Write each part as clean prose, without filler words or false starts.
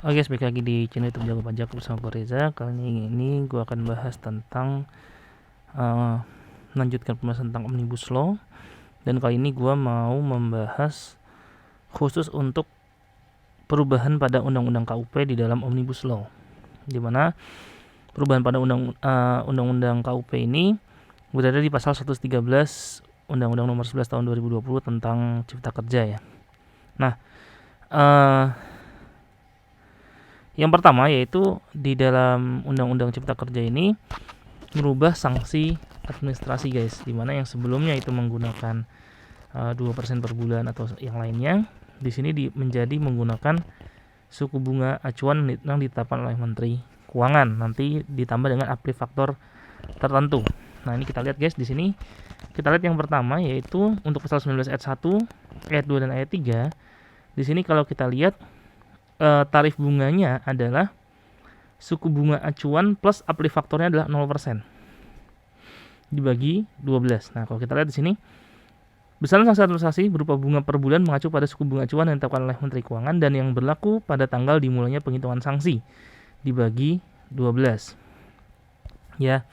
Oke guys, balik lagi di channel YouTube Jago Pajak bersama gue Reza. Kali ini gue akan bahas tentang melanjutkan pembahasan tentang Omnibus Law. Dan kali ini gue mau membahas khusus untuk perubahan pada Undang-Undang KUP di dalam Omnibus Law. Dimana perubahan pada Undang-Undang KUP ini berada di pasal 113 Undang-Undang Nomor 11 Tahun 2020 tentang Cipta Kerja ya. Nah, yang pertama yaitu di dalam Undang-Undang Cipta Kerja ini merubah sanksi administrasi guys, dimana yang sebelumnya itu menggunakan 2% per bulan atau yang lainnya, di sini menjadi menggunakan suku bunga acuan yang ditetapkan oleh Menteri Keuangan, nanti ditambah dengan aplifaktor tertentu. Nah ini kita lihat guys, di sini kita lihat yang pertama yaitu untuk pasal 19 ayat 1, ayat 2 dan ayat 3. Di sini kalau kita lihat tarif bunganya adalah suku bunga acuan plus aplifaktornya adalah 0% dibagi 12. Nah, kalau kita lihat di sini besaran sanksi administrasi berupa bunga per bulan mengacu pada suku bunga acuan yang ditetapkan oleh Menteri Keuangan dan yang berlaku pada tanggal dimulainya penghitungan sanksi dibagi 12. Ya.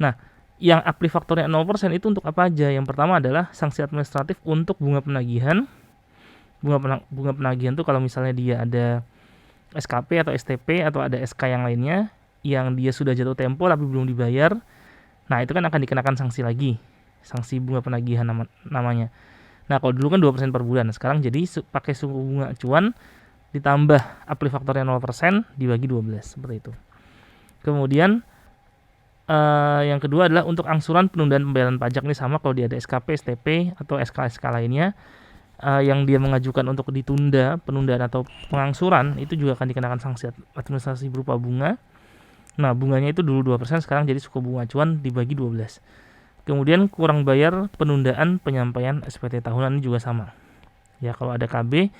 Nah, yang aplifaktornya 0% itu untuk apa aja? Yang pertama adalah sanksi administratif untuk bunga penagihan. Bunga penagihan itu kalau misalnya dia ada SKP atau STP atau ada SK yang lainnya yang dia sudah jatuh tempo tapi belum dibayar, nah itu kan akan dikenakan sanksi lagi, sanksi bunga penagihan namanya. Nah kalau dulu kan 2% per bulan, sekarang jadi pakai suku bunga acuan ditambah aplifaktornya 0% dibagi 12 seperti itu. Kemudian yang kedua adalah untuk angsuran penundaan pembayaran pajak, ini sama kalau dia ada SKP, STP atau SK lainnya yang dia mengajukan untuk ditunda, penundaan atau pengangsuran, itu juga akan dikenakan sanksi administrasi berupa bunga. Nah, bunganya itu dulu 2%, sekarang jadi suku bunga acuan dibagi 12. Kemudian kurang bayar penundaan penyampaian SPT tahunan ini juga sama. Ya, kalau ada KB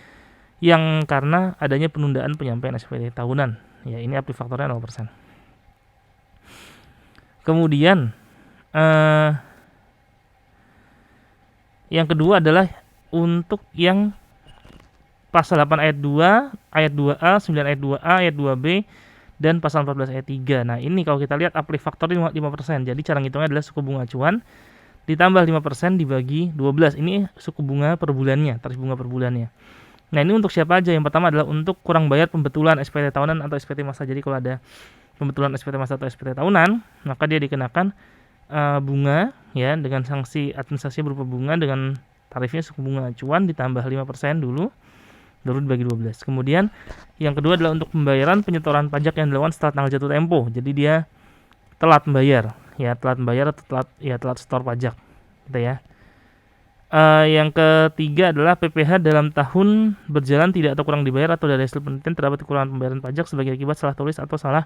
yang karena adanya penundaan penyampaian SPT tahunan, ya ini aplifaktornya 0%. Kemudian yang kedua adalah untuk yang pasal 8 ayat 2, ayat 2A, 9 ayat 2A, ayat 2B, dan pasal 14 ayat 3. Nah ini kalau kita lihat aplifaktor 5%. Jadi cara ngitungnya adalah suku bunga acuan ditambah 5% dibagi 12. Ini suku bunga per bulannya, tarif bunga per bulannya. Nah ini untuk siapa aja? Yang pertama adalah untuk kurang bayar pembetulan SPT tahunan atau SPT masa. Jadi kalau ada pembetulan SPT masa atau SPT tahunan, maka dia dikenakan bunga ya dengan sanksi administrasi berupa bunga dengan tarifnya suku bunga acuan ditambah 5% dulu, baru dibagi 12. Kemudian yang kedua adalah untuk pembayaran penyetoran pajak yang dilakukan setelah tanggal jatuh tempo. Jadi dia telat membayar, ya telat membayar atau telat setor pajak, gitu ya. Yang ketiga adalah PPh dalam tahun berjalan tidak atau kurang dibayar atau dari hasil penelitian terdapat kekurangan pembayaran pajak sebagai akibat salah tulis atau salah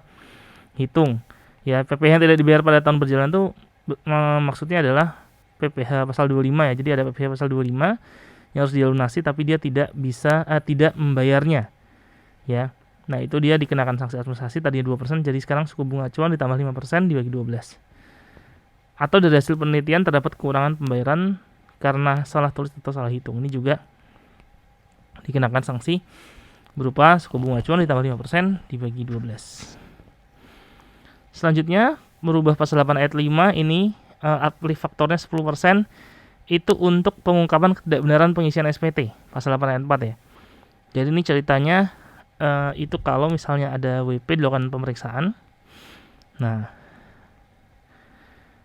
hitung. Ya, PPh yang tidak dibayar pada tahun berjalan itu maksudnya adalah PPh pasal 25 ya. Jadi ada PPh pasal 25 yang harus dilunasi tapi dia tidak bisa tidak membayarnya. Ya. Nah, itu dia dikenakan sanksi administrasi tadinya 2%, jadi sekarang suku bunga acuan ditambah 5% dibagi 12. Atau dari hasil penelitian terdapat kekurangan pembayaran karena salah tulis atau salah hitung. Ini juga dikenakan sanksi berupa suku bunga acuan ditambah 5% dibagi 12. Selanjutnya, merubah pasal 8 ayat 5 ini aplifaktornya 10% itu untuk pengungkapan ketidakbenaran pengisian SPT pasal 8 ayat 4 ya. Jadi ini ceritanya itu kalau misalnya ada WP dilakukan pemeriksaan. Nah,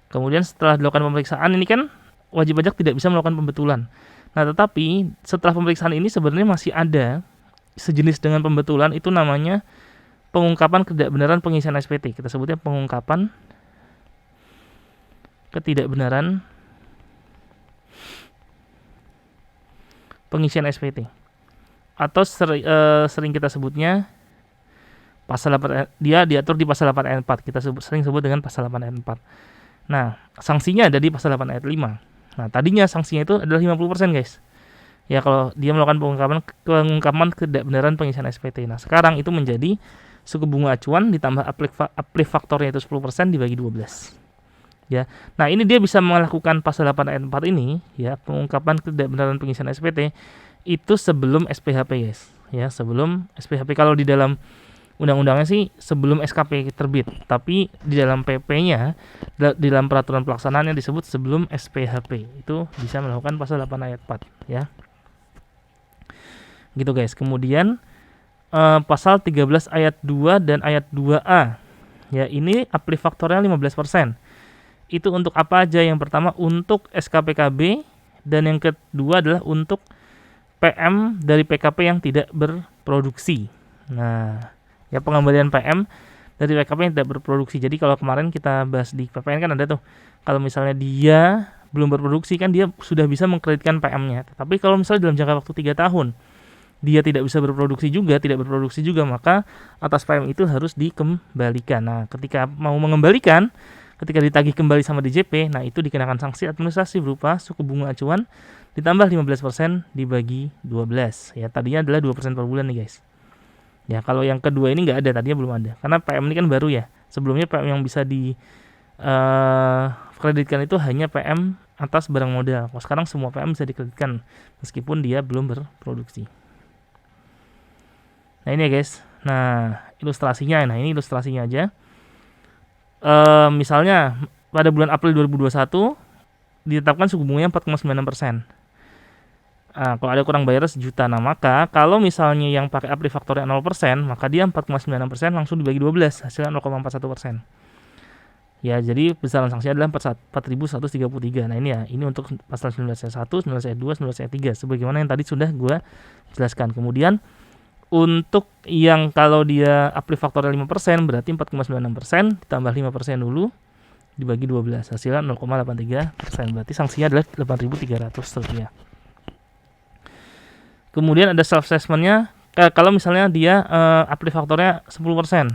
kemudian setelah dilakukan pemeriksaan ini kan wajib pajak tidak bisa melakukan pembetulan. Nah, tetapi setelah pemeriksaan ini sebenarnya masih ada sejenis dengan pembetulan, itu namanya pengungkapan ketidakbenaran pengisian SPT. Kita sebutnya pengungkapan ketidakbenaran pengisian SPT atau sering kita sebutnya pasal 8, dia diatur di pasal 8 ayat 4. Kita sering sebut dengan pasal 8 ayat 4. Nah, sanksinya ada di pasal 8 ayat 5. Nah, tadinya sanksinya itu adalah 50% guys. Ya kalau dia melakukan pengungkapan ketidakbenaran pengisian SPT. Nah, sekarang itu menjadi suku bunga acuan ditambah aplifaktornya itu 10% dibagi 12. Ya. Nah, ini dia bisa melakukan pasal 8 ayat 4 ini ya, pengungkapan ketidakbenaran pengisian SPT itu sebelum SPHP, guys. ya sebelum SPHP. Kalau di dalam undang-undangnya sih sebelum SKP terbit, tapi di dalam PP-nya, di dalam peraturan pelaksanaannya disebut sebelum SPHP. Itu bisa melakukan pasal 8 ayat 4 ya. Gitu guys. Kemudian pasal 13 ayat 2 dan ayat 2A. Ya, ini apli faktorial 15%. Itu untuk apa aja? Yang pertama untuk SKPKB, dan yang kedua adalah untuk PM dari PKP yang tidak berproduksi. Nah, ya pengembalian PM dari PKP yang tidak berproduksi. Jadi kalau kemarin kita bahas di PPN kan ada tuh, kalau misalnya dia belum berproduksi kan dia sudah bisa mengkreditkan PM-nya. Tapi kalau misalnya dalam jangka waktu 3 tahun dia tidak bisa berproduksi juga, maka atas PM itu harus dikembalikan. Nah, ketika mau mengembalikan, ketika ditagih kembali sama DJP, nah itu dikenakan sanksi administrasi berupa suku bunga acuan ditambah 15% dibagi 12. Ya, tadinya adalah 2% per bulan nih guys. Ya, kalau yang kedua ini nggak ada, tadinya belum ada. Karena PM ini kan baru ya. Sebelumnya PM yang bisa di kreditkan itu hanya PM atas barang modal. Kalau sekarang semua PM bisa dikreditkan meskipun dia belum berproduksi. Nah ini ya guys. Nah ilustrasinya, ini ilustrasinya aja. Misalnya pada bulan April 2021 ditetapkan suku bunganya 4,96%. Kalau ada kurang bayar sejuta, nah maka kalau misalnya yang pakai apli faktornya 0%, maka dia 4,96% langsung dibagi 12, hasilnya 0,41%. Ya, jadi besaran sanksinya adalah 4.133. Nah ini ya, ini untuk pasal 19 ayat 1, 19 ayat 2, 19 ayat 3, sebagaimana yang tadi sudah gue jelaskan. Kemudian untuk yang kalau dia apli faktorial 5%, berarti 4,96% ditambah 5% dulu dibagi 12, hasilnya 0,83%. Berarti sanksinya adalah Rp8.300. Kemudian ada self assessment-nya, kalau misalnya dia apli faktornya 10%,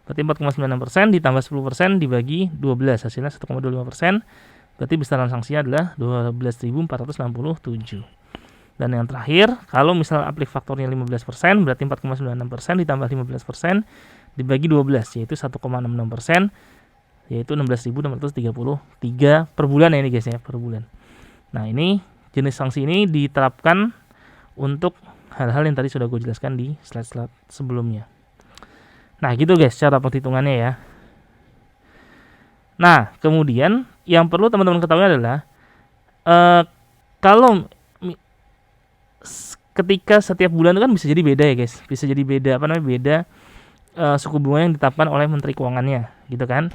berarti 4,96% ditambah 10% dibagi 12, hasilnya 1,25%. Berarti besaran sanksinya adalah 12.467. Dan yang terakhir, kalau misalnya apli faktornya 15%, berarti 4,96% ditambah 15% dibagi 12, yaitu 1,66%, yaitu 16.633 per bulan ya ini guys ya, per bulan. Nah ini jenis sanksi ini diterapkan untuk hal-hal yang tadi sudah gue jelaskan di slide-slide sebelumnya. Nah gitu guys cara perhitungannya ya. Nah kemudian yang perlu teman-teman ketahui adalah kalau ketika setiap bulan itu kan bisa jadi beda ya guys, bisa jadi beda beda suku bunga yang ditetapkan oleh Menteri Keuangannya gitu kan.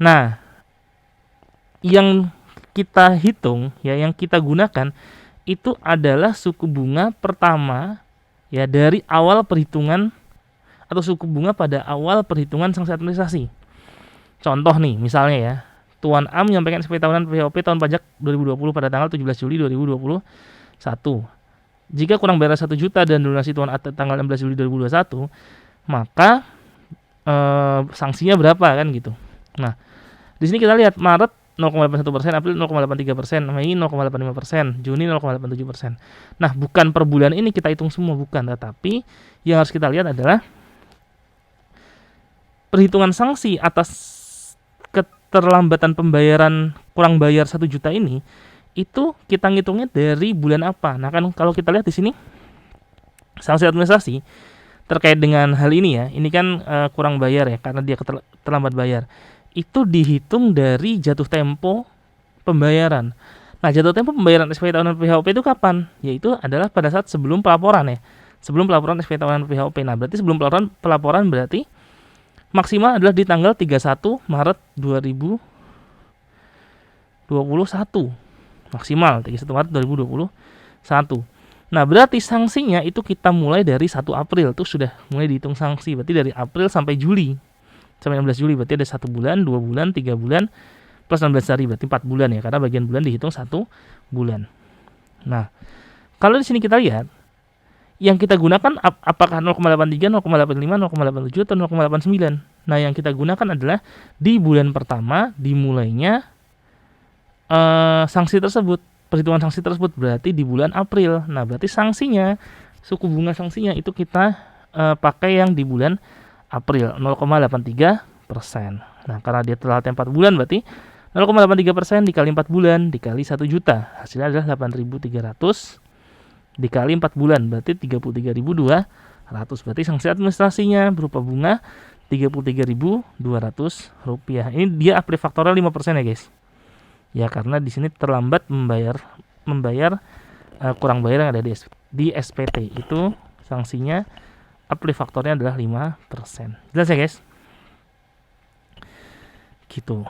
Nah yang kita hitung ya, yang kita gunakan itu adalah suku bunga pertama ya dari awal perhitungan, atau suku bunga pada awal perhitungan sanksi administrasi. Contoh nih, misalnya ya, Tuan A menyampaikan SPT tahunan PHOP tahun pajak 2020 pada tanggal 17 Juli 2021. Jika kurang bayar 1 juta dan donasi Tuan A tanggal 16 Juli 2021, maka sanksinya berapa kan gitu. Nah, di sini kita lihat Maret 0,81%, April 0,83%, Mei 0,85%, Juni 0,87%. Nah, bukan per bulan ini kita hitung semua, bukan, tetapi yang harus kita lihat adalah perhitungan sanksi atas keterlambatan pembayaran kurang bayar 1 juta ini, itu kita ngitungnya dari bulan apa. Nah kan kalau kita lihat di sini sanksi administrasi terkait dengan hal ini ya, ini kan kurang bayar ya karena dia terlambat bayar, itu dihitung dari jatuh tempo pembayaran. Nah jatuh tempo pembayaran SPT tahunan PHOP itu kapan? Yaitu adalah pada saat sebelum pelaporan ya, sebelum pelaporan SPT tahunan PHOP. Nah berarti sebelum pelaporan berarti maksimal adalah di tanggal 31 Maret 2021. Maksimal 31 Maret 2021. Nah, berarti sanksinya itu kita mulai dari 1 April. Itu sudah mulai dihitung sanksi. Berarti dari April sampai Juli. Sampai 16 Juli berarti ada 1 bulan, 2 bulan, 3 bulan plus 16 hari, berarti 4 bulan ya, karena bagian bulan dihitung 1 bulan. Nah, kalau di sini kita lihat yang kita gunakan apakah 0,83, 0,85, 0,87 atau 0,89. Nah, yang kita gunakan adalah di bulan pertama dimulainya sanksi tersebut, perhitungan sanksi tersebut berarti di bulan April. Nah, berarti sanksinya, suku bunga sanksinya itu kita pakai yang di bulan April 0,83%. Nah, karena dia telah 4 bulan berarti 0,83% dikali 4 bulan dikali 1 juta. Hasilnya adalah 8.300 dikali 4 bulan berarti 33.200. Berarti sanksi administrasinya berupa bunga Rp33.200. Ini dia apply faktorial 5% ya guys. Ya karena di sini terlambat membayar kurang bayar yang ada di SPT. Itu sanksinya apply faktornya adalah 5%. Jelas ya guys? Gitu.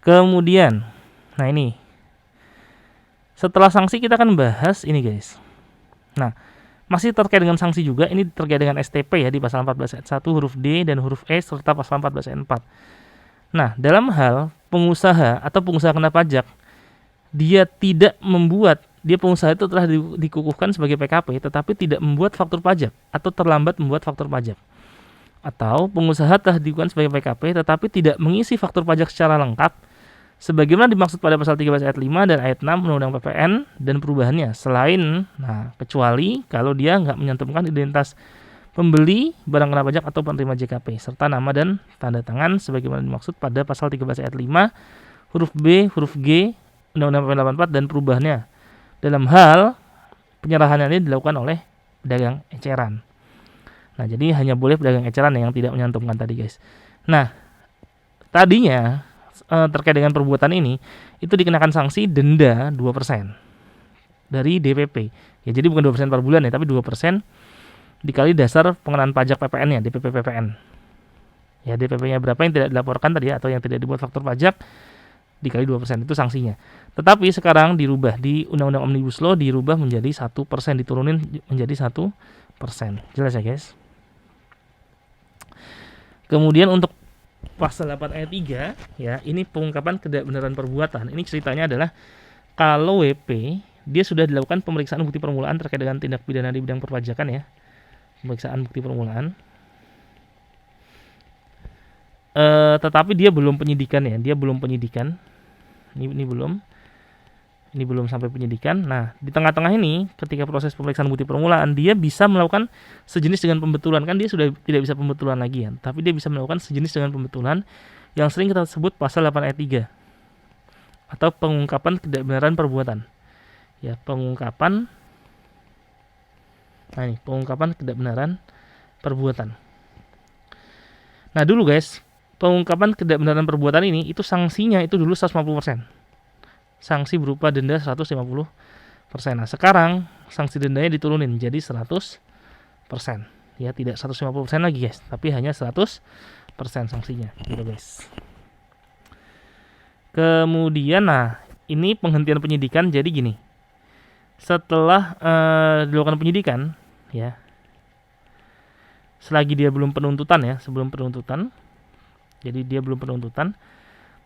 Kemudian, nah ini setelah sanksi kita akan bahas ini guys. Nah, masih terkait dengan sanksi juga, ini terkait dengan STP ya di pasal 14 ayat 1 huruf D dan huruf E serta pasal 14 ayat 4. Nah, dalam hal pengusaha atau pengusaha kena pajak, dia pengusaha itu telah dikukuhkan sebagai PKP tetapi tidak membuat faktur pajak atau terlambat membuat faktur pajak. Atau pengusaha telah dikukuhkan sebagai PKP tetapi tidak mengisi faktur pajak secara lengkap sebagaimana dimaksud pada pasal 13 ayat 5 dan ayat 6 Undang-Undang PPN dan perubahannya, kecuali kalau dia nggak menyantumkan identitas pembeli barang kena pajak atau penerima JKP serta nama dan tanda tangan sebagaimana dimaksud pada pasal 13 ayat 5 huruf B, huruf G Undang-Undang PPN 84 dan perubahannya dalam hal penyerahan ini dilakukan oleh pedagang eceran. Nah, jadi hanya boleh pedagang eceran yang tidak menyantumkan tadi guys. Nah, tadinya terkait dengan perbuatan ini itu dikenakan sanksi denda 2% dari DPP. Ya, jadi bukan 2% per bulan ya, tapi 2% dikali dasar pengenaan pajak PPN-nya, DPP PPN. Ya, DPP-nya berapa yang tidak dilaporkan tadi atau yang tidak dibuat faktur pajak dikali 2% itu sanksinya. Tetapi sekarang dirubah di Undang-Undang Omnibus Law dirubah menjadi 1%, diturunin menjadi 1%. Jelas ya, guys? Kemudian untuk pasal 8 ayat 3 ya, ini pengungkapan ketidakbenaran perbuatan. Ini ceritanya adalah kalau WP dia sudah dilakukan pemeriksaan bukti permulaan terkait dengan tindak pidana di bidang perpajakan ya. Pemeriksaan bukti permulaan. Tetapi dia belum penyidikan ya, dia belum penyidikan. Ini belum sampai penyidikan. Nah, di tengah-tengah ini ketika proses pemeriksaan bukti permulaan dia bisa melakukan sejenis dengan pembetulan. Kan dia sudah tidak bisa pembetulan lagi ya, tapi dia bisa melakukan sejenis dengan pembetulan yang sering kita sebut pasal 8 ayat 3 atau pengungkapan ketidakbenaran perbuatan. Ya, pengungkapan ketidakbenaran perbuatan. Nah, dulu guys, pengungkapan ketidakbenaran perbuatan ini itu sanksinya itu dulu 150%. Sanksi berupa denda 150%. Nah, sekarang sanksi dendanya diturunin jadi 100%. Ya, tidak 150% lagi guys, tapi hanya 100% sanksinya gitu guys. Kemudian ini penghentian penyidikan. Jadi gini. Setelah dilakukan penyidikan ya. Selagi dia belum penuntutan ya, sebelum penuntutan. Jadi dia belum penuntutan.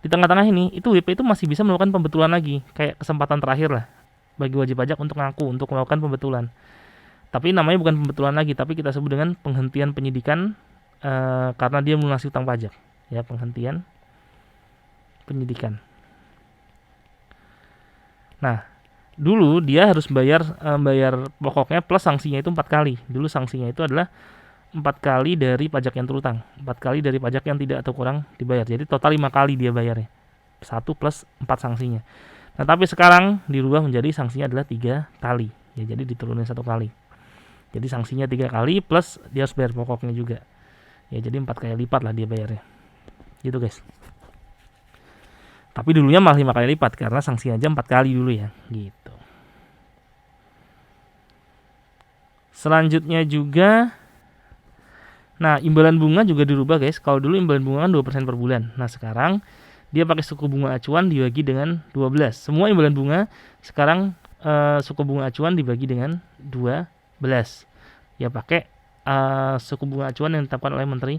Di tengah-tengah ini, itu WP itu masih bisa melakukan pembetulan lagi, kayak kesempatan terakhir lah bagi wajib pajak untuk ngaku, untuk melakukan pembetulan. Tapi namanya bukan pembetulan lagi, tapi kita sebut dengan penghentian penyidikan karena dia melunasi utang pajak. Ya, penghentian penyidikan. Nah, dulu dia harus bayar pokoknya plus sanksinya itu 4 kali. Dulu sanksinya itu adalah 4 kali dari pajak yang terutang, 4 kali dari pajak yang tidak atau kurang dibayar. Jadi total 5 kali dia bayarnya. 1 plus 4 sanksinya. Nah, tapi sekarang dirubah menjadi sanksinya adalah 3 kali. Ya, jadi diturunin 1 kali. Jadi sanksinya 3 kali plus dia harus bayar pokoknya juga. Ya, jadi 4 kali lipat lah dia bayarnya. Gitu, guys. Tapi dulunya malah 5 kali lipat karena sanksinya aja 4 kali dulu ya, gitu. Selanjutnya juga imbalan bunga juga dirubah guys. Kalau dulu imbalan bunga kan 2% per bulan. Nah, sekarang dia pakai suku bunga acuan dibagi dengan 12. Semua imbalan bunga sekarang suku bunga acuan dibagi dengan 12. Ya pakai suku bunga acuan yang ditetapkan oleh Menteri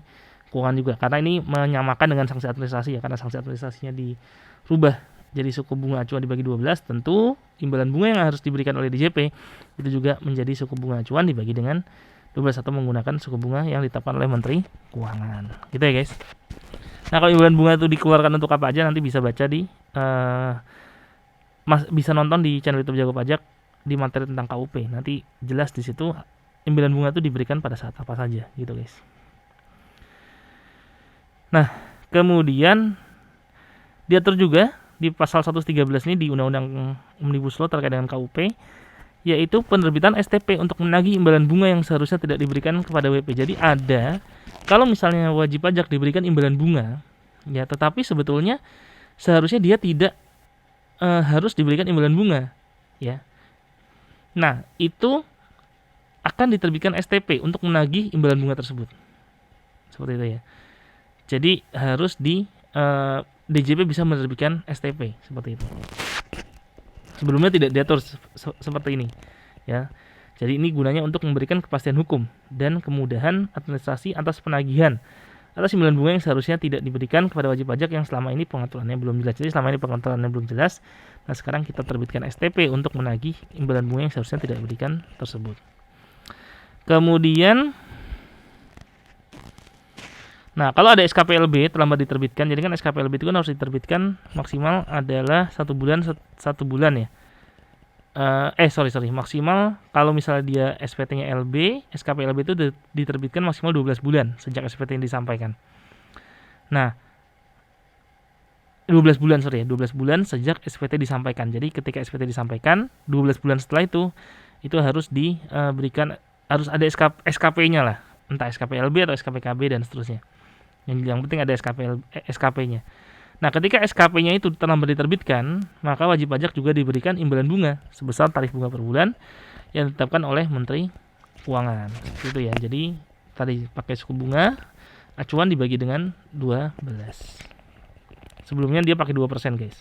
Keuangan juga. Karena ini menyamakan dengan sanksi administrasi ya. Karena sanksi administrasinya dirubah jadi suku bunga acuan dibagi 12, tentu imbalan bunga yang harus diberikan oleh DJP itu juga menjadi suku bunga acuan dibagi dengan 12 atau menggunakan suku bunga yang ditetapkan oleh Menteri Keuangan. Gitu ya guys. Nah, kalau imbalan bunga itu dikeluarkan untuk apa aja nanti bisa baca di bisa nonton di channel YouTube Jago Pajak di materi tentang KUP. Nanti jelas di situ imbalan bunga itu diberikan pada saat apa saja gitu guys. Nah, kemudian diatur juga di pasal 113 ini di Undang-Undang Omnibus Law terkait dengan KUP, yaitu penerbitan STP untuk menagih imbalan bunga yang seharusnya tidak diberikan kepada WP. Jadi ada, kalau misalnya wajib pajak diberikan imbalan bunga, ya, tetapi sebetulnya seharusnya dia tidak harus diberikan imbalan bunga, ya. Nah, itu akan diterbitkan STP untuk menagih imbalan bunga tersebut. Seperti itu ya. Jadi harus di DJP bisa menerbitkan STP seperti itu. Sebelumnya tidak diatur seperti ini, ya. Jadi ini gunanya untuk memberikan kepastian hukum dan kemudahan administrasi atas penagihan atas imbalan bunga yang seharusnya tidak diberikan kepada wajib pajak yang selama ini pengaturannya belum jelas. Jadi selama ini pengaturannya belum jelas. Nah, sekarang kita terbitkan STP untuk menagih imbalan bunga yang seharusnya tidak diberikan tersebut. Kemudian, nah, kalau ada SKPLB terlambat diterbitkan, jadi kan SKPLB itu kan harus diterbitkan maksimal adalah 1 bulan ya. Maksimal kalau misalnya dia SPT-nya LB, SKPLB itu diterbitkan maksimal 12 bulan sejak SPT yang disampaikan. Nah, 12 bulan sejak SPT disampaikan. Jadi ketika SPT disampaikan, 12 bulan setelah itu harus diberikan, harus ada SKP-nya lah, entah SKPLB atau SKPKB dan seterusnya. Yang penting ada SKP-nya. Nah, ketika SKP-nya itu terlambat diterbitkan, maka wajib pajak juga diberikan imbalan bunga sebesar tarif bunga per bulan yang ditetapkan oleh Menteri Keuangan. Itu ya. Jadi tadi pakai suku bunga, acuan dibagi dengan 12. Sebelumnya dia pakai 2%, guys.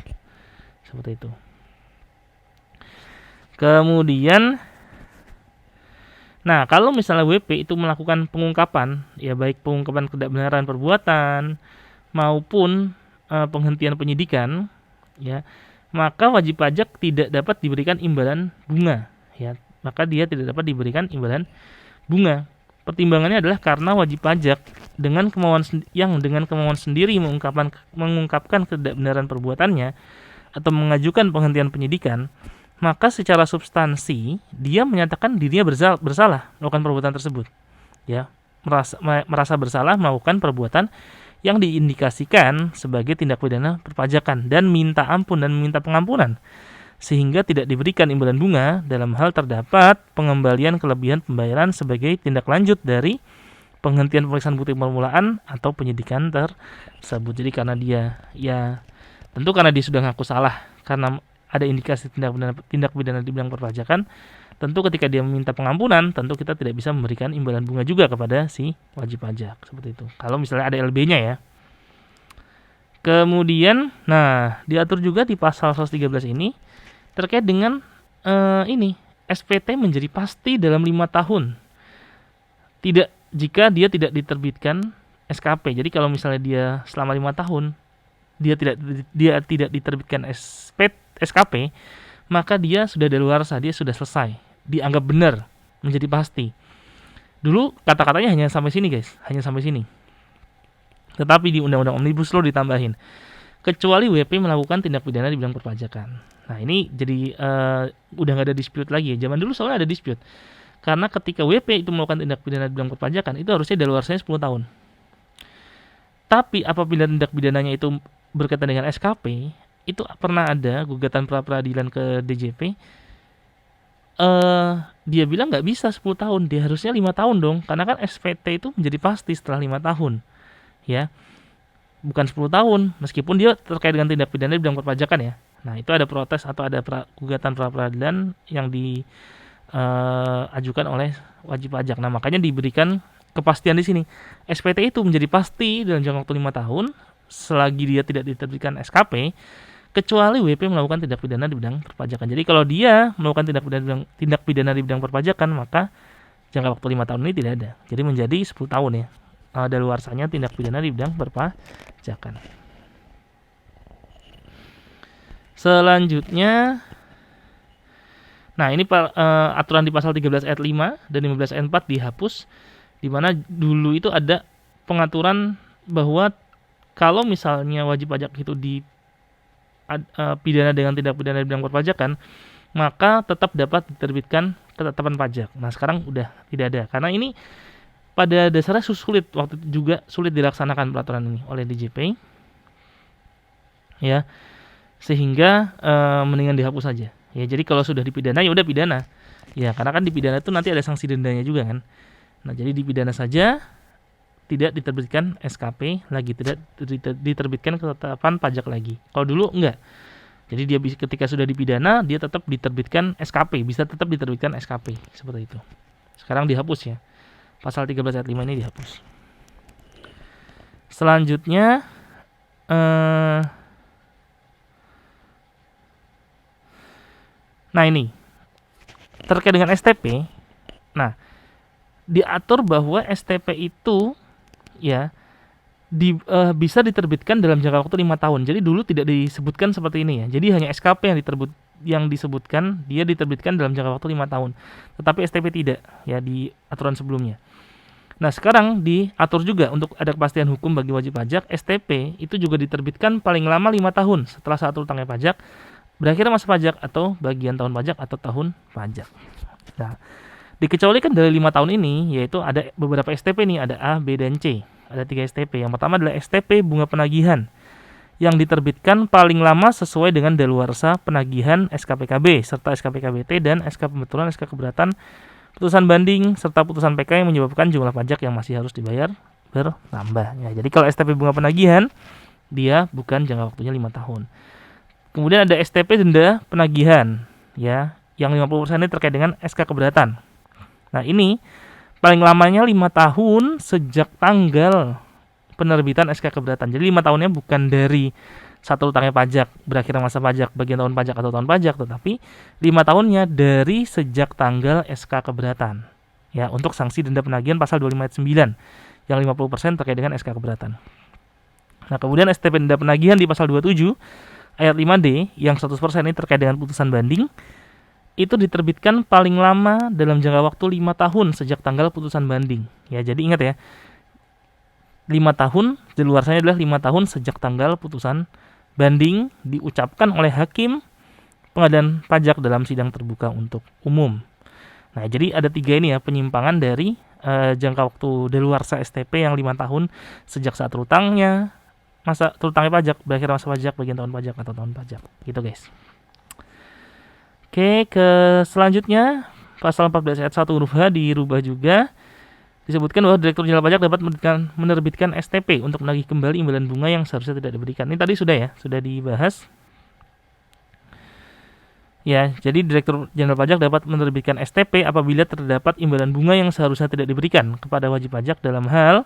Seperti itu. Kemudian, nah, kalau misalnya WP itu melakukan pengungkapan, ya baik pengungkapan ketidakbenaran perbuatan maupun penghentian penyidikan, ya, maka wajib pajak tidak dapat diberikan imbalan bunga, ya. Maka dia tidak dapat diberikan imbalan bunga. Pertimbangannya adalah karena wajib pajak dengan kemauan sendiri mengungkapkan ketidakbenaran perbuatannya atau mengajukan penghentian penyidikan, maka secara substansi dia menyatakan dirinya bersalah melakukan perbuatan tersebut, ya, merasa bersalah melakukan perbuatan yang diindikasikan sebagai tindak pidana perpajakan dan minta ampun dan meminta pengampunan, sehingga tidak diberikan imbalan bunga dalam hal terdapat pengembalian kelebihan pembayaran sebagai tindak lanjut dari penghentian pemeriksaan bukti permulaan atau penyidikan tersebut. Jadi karena dia, ya tentu karena dia sudah ngaku salah karena ada indikasi tindak pidana di bidang perpajakan, tentu ketika dia meminta pengampunan, tentu kita tidak bisa memberikan imbalan bunga juga kepada si wajib pajak, seperti itu. Kalau misalnya ada LB-nya ya. Kemudian, nah, diatur juga di pasal 113 ini terkait dengan SPT menjadi pasti dalam 5 tahun. Jika dia tidak diterbitkan SKP. Jadi kalau misalnya dia selama 5 tahun dia tidak diterbitkan SKP, maka dia sudah daluarsa, dia sudah selesai, dianggap benar, menjadi pasti. Dulu kata-katanya hanya sampai sini, guys, hanya sampai sini. Tetapi di Undang-Undang Omnibus Law ditambahin, kecuali WP melakukan tindak pidana di bidang perpajakan. Nah, ini jadi udah nggak ada dispute lagi ya. Zaman dulu soalnya ada dispute. Karena ketika WP itu melakukan tindak pidana di bidang perpajakan, itu harusnya daluarsanya 10 tahun. Tapi apabila tindak pidananya itu berkaitan dengan SKP, itu pernah ada gugatan pra-peradilan ke DJP. Dia bilang nggak bisa 10 tahun, dia harusnya 5 tahun dong. Karena kan SPT itu menjadi pasti setelah 5 tahun. Ya, bukan 10 tahun, meskipun dia terkait dengan tindak pidana di bidang perpajakan ya. Nah, itu ada protes atau ada gugatan pra-peradilan yang diajukan oleh wajib pajak. Nah, makanya diberikan kepastian di sini. SPT itu menjadi pasti dalam jangka waktu 5 tahun selagi dia tidak diterbitkan SKP, kecuali WP melakukan tindak pidana di bidang perpajakan. Jadi kalau dia melakukan tindak pidana di bidang perpajakan, maka jangka waktu 5 tahun ini tidak ada. Jadi menjadi 10 tahun ya. Daluarsanya tindak pidana di bidang perpajakan. Selanjutnya, nah ini aturan di pasal 13 ayat 5 dan 15 ayat 4 dihapus, di mana dulu itu ada pengaturan bahwa kalau misalnya wajib pajak itu pidana dengan tindak pidana di bidang perpajakan, maka tetap dapat diterbitkan ketetapan pajak. Nah, sekarang udah tidak ada, karena ini pada dasarnya sulit dilaksanakan peraturan ini oleh DJP. Ya. sehingga mendingan dihapus saja. Ya, jadi kalau sudah dipidana ya udah pidana. Ya, karena kan dipidana itu nanti ada sanksi dendanya juga kan. Nah, jadi dipidana saja, tidak diterbitkan SKP lagi, tidak diterbitkan ketetapan pajak lagi. Kalau dulu enggak. Jadi dia ketika sudah dipidana, dia tetap diterbitkan SKP, bisa tetap diterbitkan SKP seperti itu. Sekarang dihapus ya. Pasal 13 ayat 5 ini dihapus. Selanjutnya nah ini terkait dengan STP. Nah, diatur bahwa STP itu ya bisa diterbitkan dalam jangka waktu 5 tahun. Jadi dulu tidak disebutkan seperti ini ya. Jadi hanya SKP yang disebutkan dia diterbitkan dalam jangka waktu 5 tahun. Tetapi STP tidak ya di aturan sebelumnya. Nah, sekarang diatur juga untuk ada kepastian hukum bagi wajib pajak, STP itu juga diterbitkan paling lama 5 tahun setelah saat utangnya pajak, berakhir masa pajak atau bagian tahun pajak atau tahun pajak. Nah, dikecualikan dari 5 tahun ini, yaitu ada beberapa STP nih, ada A, B, dan C. Ada 3 STP. Yang pertama adalah STP bunga penagihan yang diterbitkan paling lama sesuai dengan daluarsa penagihan SKPKB serta SKPKBT dan SK pembetulan, SK keberatan, putusan banding serta putusan PK yang menyebabkan jumlah pajak yang masih harus dibayar bertambah. Ya, jadi kalau STP bunga penagihan dia bukan jangka waktunya 5 tahun. Kemudian ada STP denda penagihan ya, yang 50% ini terkait dengan SK keberatan. Nah, ini paling lamanya 5 tahun sejak tanggal penerbitan SK keberatan. Jadi 5 tahunnya bukan dari satu utangnya pajak, berakhir masa pajak, bagian tahun pajak atau tahun pajak, tetapi 5 tahunnya dari sejak tanggal SK keberatan. Ya, untuk sanksi denda penagihan pasal 25 ayat 9 yang 50% terkait dengan SK keberatan. Nah, kemudian STP denda penagihan di pasal 27 ayat 5D yang 100% ini terkait dengan putusan banding itu diterbitkan paling lama dalam jangka waktu 5 tahun sejak tanggal putusan banding. Ya, jadi ingat ya. 5 tahun, daluarsanya adalah 5 tahun sejak tanggal putusan banding diucapkan oleh hakim pengadilan pajak dalam sidang terbuka untuk umum. Nah, jadi ada 3 ini ya penyimpangan dari jangka waktu daluarsa STP yang 5 tahun sejak saat terutangnya, masa terutangnya pajak, berakhir masa pajak, bagian tahun pajak atau tahun pajak. Gitu guys. Oke, ke selanjutnya pasal 14 ayat 1 huruf H dirubah juga. Disebutkan bahwa Direktur Jenderal Pajak dapat menerbitkan STP untuk menagih kembali imbalan bunga yang seharusnya tidak diberikan. Ini tadi sudah dibahas. Ya, jadi Direktur Jenderal Pajak dapat menerbitkan STP apabila terdapat imbalan bunga yang seharusnya tidak diberikan kepada wajib pajak dalam hal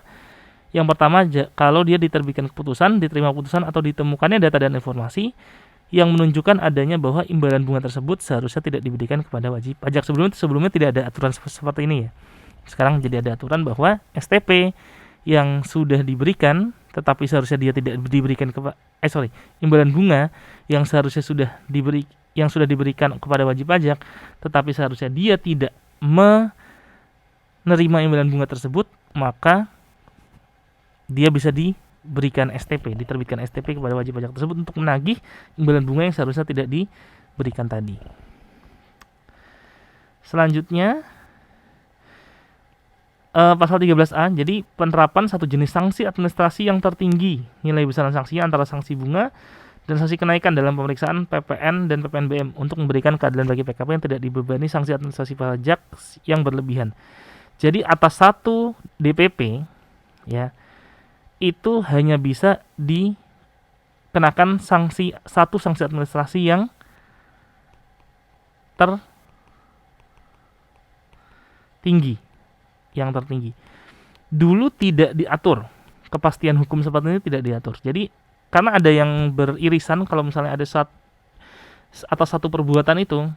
yang pertama, kalau dia diterbitkan keputusan, diterima keputusan atau ditemukannya data dan informasi yang menunjukkan adanya bahwa imbalan bunga tersebut seharusnya tidak diberikan kepada wajib pajak. Sebelumnya tidak ada aturan seperti ini ya. Sekarang jadi ada aturan bahwa STP yang sudah diberikan tetapi seharusnya dia tidak diberikan imbalan bunga yang seharusnya sudah diberikan kepada wajib pajak tetapi seharusnya dia tidak menerima imbalan bunga tersebut, maka dia bisa diterbitkan STP kepada wajib pajak tersebut untuk menagih imbalan bunga yang seharusnya tidak diberikan tadi. Selanjutnya pasal 13A, jadi penerapan satu jenis sanksi administrasi yang tertinggi nilai besaran sanksinya antara sanksi bunga dan sanksi kenaikan dalam pemeriksaan PPN dan PPNBM untuk memberikan keadilan bagi PKP yang tidak dibebani sanksi administrasi pajak yang berlebihan. Jadi atas satu DPP ya itu hanya bisa dikenakan sanksi administrasi yang tertinggi. Dulu tidak diatur, kepastian hukum seperti ini tidak diatur. Jadi karena ada yang beririsan kalau misalnya ada atas satu perbuatan itu,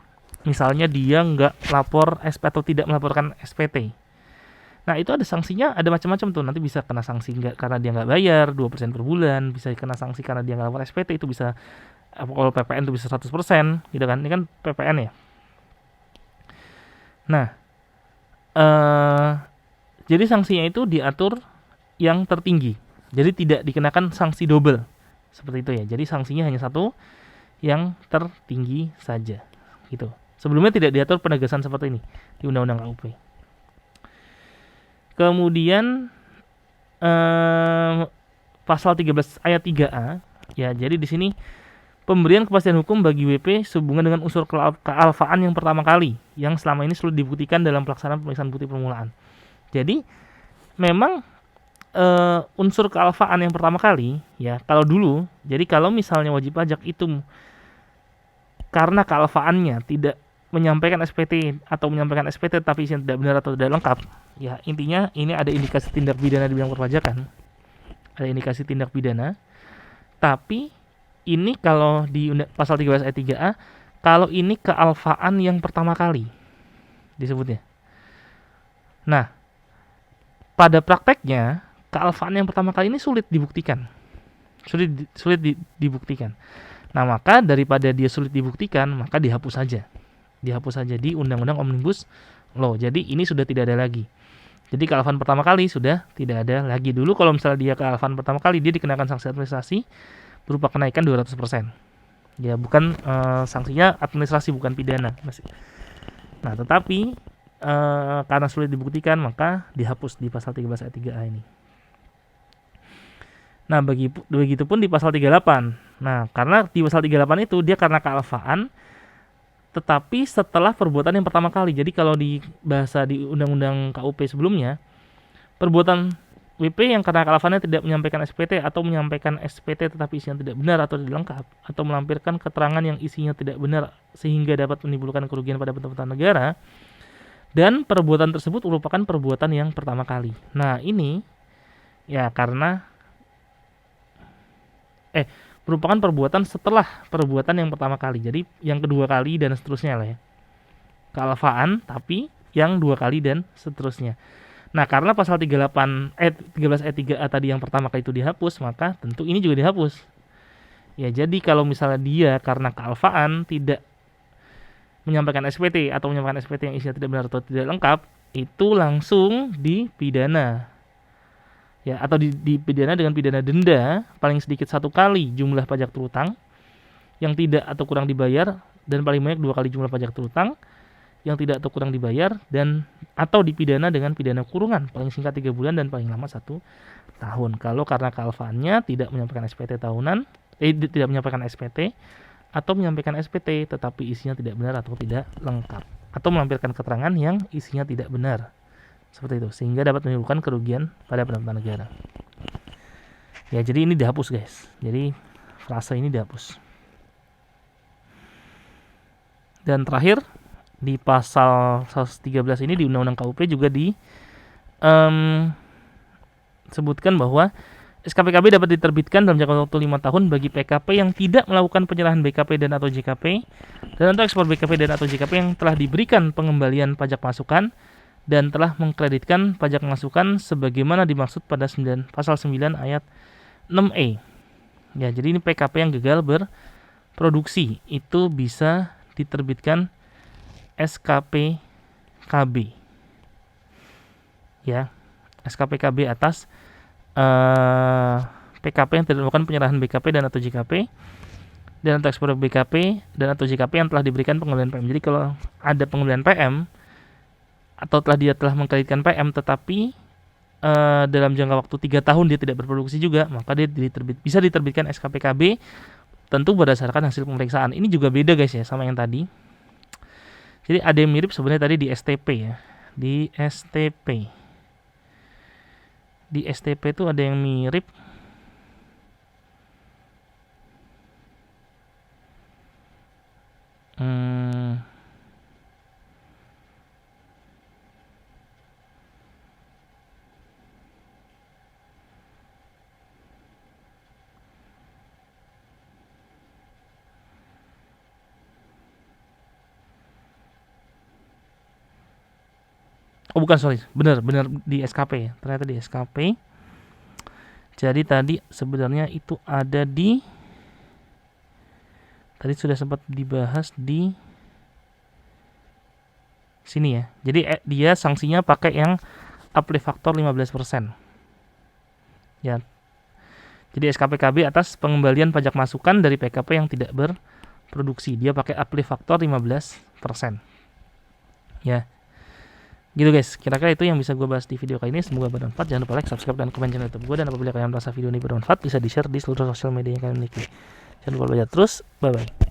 misalnya dia nggak lapor SP atau tidak melaporkan SPT. Nah, itu ada sanksinya, ada macam-macam tuh. Nanti bisa kena sanksi karena dia nggak bayar 2% per bulan, bisa kena sanksi karena dia nggak lapor SPT, itu bisa, kalau PPN itu bisa 100%, gitu kan. Ini kan PPN ya. Nah, jadi sanksinya itu diatur yang tertinggi. Jadi tidak dikenakan sanksi double. Seperti itu ya. Jadi sanksinya hanya satu yang tertinggi saja. Gitu. Sebelumnya tidak diatur penegasan seperti ini di Undang-Undang KUP. Kemudian pasal 13 ayat 3A ya. Jadi di sini pemberian kepastian hukum bagi WP sehubungan dengan unsur kealfaan yang pertama kali yang selama ini sulit dibuktikan dalam pelaksanaan pemeriksaan bukti permulaan. Jadi memang unsur kealfaan yang pertama kali ya, kalau dulu, jadi kalau misalnya wajib pajak itu karena kealfaannya tidak menyampaikan SPT atau menyampaikan SPT tapi isinya tidak benar atau tidak lengkap, ya intinya ini ada indikasi tindak pidana di bidang perpajakan, ada indikasi tindak pidana. Tapi ini kalau di pasal 13 ayat 3A, kalau ini kealfaan yang pertama kali disebutnya. Nah, pada prakteknya kealfaan yang pertama kali ini sulit dibuktikan. Sulit dibuktikan. Nah, maka daripada dia sulit dibuktikan, maka dihapus saja. Dihapus saja di Undang-Undang Omnibus Law. Jadi ini sudah tidak ada lagi. Jadi kealfaan pertama kali sudah tidak ada lagi. Dulu kalau misalnya dia kealfaan pertama kali, dia dikenakan sanksi administrasi berupa kenaikan 200%. Ya, bukan sanksinya administrasi, bukan pidana. Nah, tetapi karena sulit dibuktikan, maka dihapus di pasal 13 ayat 3A ini. Nah, begitupun di pasal 38. Nah, karena di pasal 38 itu dia karena kealfaan, tetapi setelah perbuatan yang pertama kali. Jadi kalau di bahasa di Undang-Undang KUP sebelumnya, perbuatan WP yang karena kealfaannya tidak menyampaikan SPT atau menyampaikan SPT tetapi isinya tidak benar atau tidak lengkap, atau melampirkan keterangan yang isinya tidak benar sehingga dapat menimbulkan kerugian pada pendapatan negara, dan perbuatan tersebut merupakan perbuatan yang pertama kali. Nah, ini ya karena merupakan perbuatan setelah perbuatan yang pertama kali. Jadi yang kedua kali dan seterusnya lah ya. Kealfaan tapi yang dua kali dan seterusnya. Nah, karena pasal 13 ayat 3A tadi yang pertama kali itu dihapus, maka tentu ini juga dihapus. Ya, jadi kalau misalnya dia karena kealfaan tidak menyampaikan SPT atau menyampaikan SPT yang isinya tidak benar atau tidak lengkap, itu langsung dipidana. Ya, atau dipidana dengan pidana denda paling sedikit 1 kali jumlah pajak terutang yang tidak atau kurang dibayar, dan paling banyak 2 kali jumlah pajak terutang yang tidak atau kurang dibayar, dan atau dipidana dengan pidana kurungan paling singkat 3 bulan dan paling lama 1 tahun. Kalau karena kealfaannya tidak menyampaikan SPT tahunan, tidak menyampaikan SPT atau menyampaikan SPT tetapi isinya tidak benar atau tidak lengkap, atau melampirkan keterangan yang isinya tidak benar. Seperti itu, sehingga dapat menimbulkan kerugian pada pendapatan negara. Ya, jadi ini dihapus guys. Jadi frase ini dihapus. Dan terakhir di pasal 113 ini di Undang-Undang KUP juga disebutkan bahwa SKPKB dapat diterbitkan dalam jangka waktu 5 tahun bagi PKP yang tidak melakukan penyerahan BKP dan atau JKP, dan untuk ekspor BKP dan atau JKP yang telah diberikan pengembalian pajak masukan dan telah mengkreditkan pajak masukan sebagaimana dimaksud pada pasal 9 ayat 6E. Ya, jadi ini PKP yang gagal berproduksi itu bisa diterbitkan SKPKB. Ya, SKPKB atas PKP yang tidak melakukan penyerahan BKP dan atau JKP, dan untuk ekspor BKP dan atau JKP yang telah diberikan pengembalian PM. Jadi kalau ada pengembalian PM atau dia telah mengkreditkan PM tetapi dalam jangka waktu 3 tahun dia tidak berproduksi juga, maka dia bisa diterbitkan SKPKB tentu berdasarkan hasil pemeriksaan. Ini juga beda guys ya sama yang tadi. Jadi ada yang mirip sebenarnya tadi di STP ya. Di STP itu ada yang mirip. Oh bukan, sorry, benar di SKP, ternyata di SKP. Jadi tadi sebenarnya itu ada di, tadi sudah sempat dibahas di sini ya. Jadi dia sanksinya pakai yang uplift faktor 15%. Ya. Jadi SKPKB atas pengembalian pajak masukan dari PKP yang tidak berproduksi, dia pakai uplift faktor 15%. Ya. Gitu guys, kira-kira itu yang bisa gue bahas di video kali ini. Semoga bermanfaat. Jangan lupa like, subscribe, dan komen channel YouTube gue. Dan apabila kalian merasa video ini bermanfaat, bisa di-share di seluruh sosial media yang kalian miliki. Jangan lupa belajar terus. Bye bye.